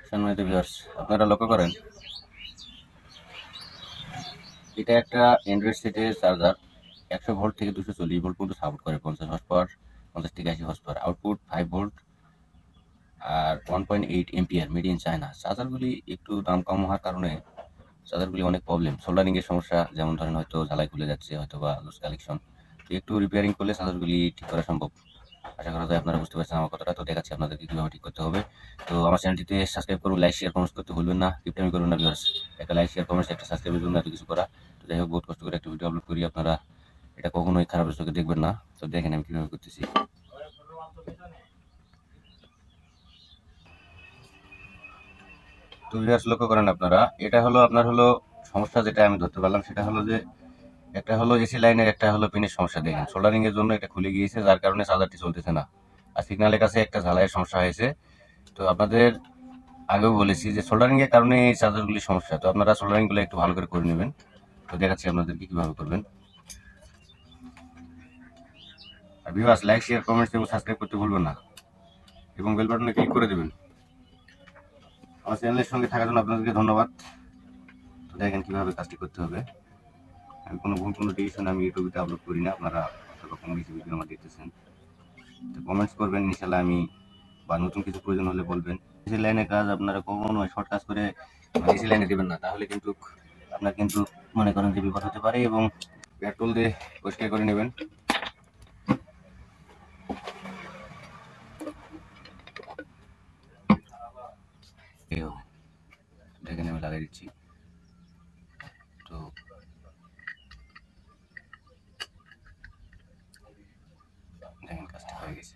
সম্মানিত ভিউয়ার্স, আপনারা লক্ষ্য করেন এটা একটা অ্যান্ড্রয়েড সেটের চার্জার। 100 ভোল্ট থেকে 240 ভোল্ট পর্যন্ত সাপোর্ট করে। 50 হর্স পাওয়ার, 50 থেকে 80 হর্স পাওয়ার। আউটপুট 5 ভোল্ট আর 1.8 এম্পিয়ার। Made in China. চার্জারগুলি একটু দাম কম হওয়ার কারণে চার্জারগুলি অনেক প্রবলেম। সোল্ডারিং এর সমস্যা, যেমন ধরেন হয়তো ঝালাই খুলে যাচ্ছে, হয়তো বা লুজ কালেকশন। তো একটু রিপেয়ারিং করলে চার্জারগুলি ঠিক করা সম্ভব। আশা করা যায় আপনারা বুঝতে পারছেন আমার কথাটা। তো দেখাচ্ছি আপনাদেরকে কিভাবে ঠিক করতে হবে। তো আমার চ্যানেলটিতে সাবস্ক্রাইব করুন, লাইক শেয়ার কমেন্ট করতে ভুলবেন না, কিপটামি করবেন না ভিউয়ার্স। একটা লাইক শেয়ার কমেন্ট, একটা সাবস্ক্রাইবের জন্য এত কিছু করা। তো যাই হোক, বহুত কষ্ট করে একটা ভিডিও আপলোড করি, আপনারা এটা কখনোই খারাপ চোখে দেখবেন না। তো দেখেন আমি কিভাবে করতেছি। তো ভিউয়ার্স লক্ষ্য করেন আপনারা, এটা হলো আপনার হলো সমস্যা যেটা আমি ধরতে পারলাম, সেটা হলো যে একটা হলো এসি লাইনের, একটা হলো পিনের সমস্যা। দেখেন সোল্ডারিং এর জন্য এটা খুলে গিয়েছে, যার কারণে চার্জারটি চলতেছে না। আর সিগন্যালের কাছে একটা ঝালাইয়ের সমস্যা হয়েছে। তো আপনাদের আগেও বলেছি যে সোল্ডারিং এর কারণে এই চার্জারগুলির সমস্যা। তো আপনারা সোল্ডারিং গুলো একটু ভালো করে নেবেন। তো দেখাচ্ছি আপনাদেরকে কিভাবে করবেন। আর ভিউয়ার্স, লাইক শেয়ার কমেন্টস এবং সাবস্ক্রাইব করতে ভুলবেন না, এবং বেল বাটনে ক্লিক করে দেবেন। আমার চ্যানেলের সঙ্গে থাকার জন্য আপনাদেরকে ধন্যবাদ। তো দেখেন কিভাবে কাজটি করতে হবে। আমি কোনো ভুল কোনো ডিসিশন আমি ইউটিউবে আপলোড করি না, আপনারা রকম কিছু ভিডিও আমার দেখতেছেন। তো কমেন্টস করবেন, ইনশাল্লাহ আমি বা নতুন কিছু প্রয়োজন হলে বলবেন। এসি লাইনের কাজ আপনারা কখনো শর্ট কাজ করে এসি লাইনে দেবেন না, তাহলে কিন্তু আপনার কিন্তু মনে করেন যে বিপদ হতে পারে। এবং পেট্রোল দিয়ে পরিষ্কার করে নেবেন। দেখেন আমি লাগাই দিচ্ছি। তো দেখেন কাজটা হয়ে গেছে।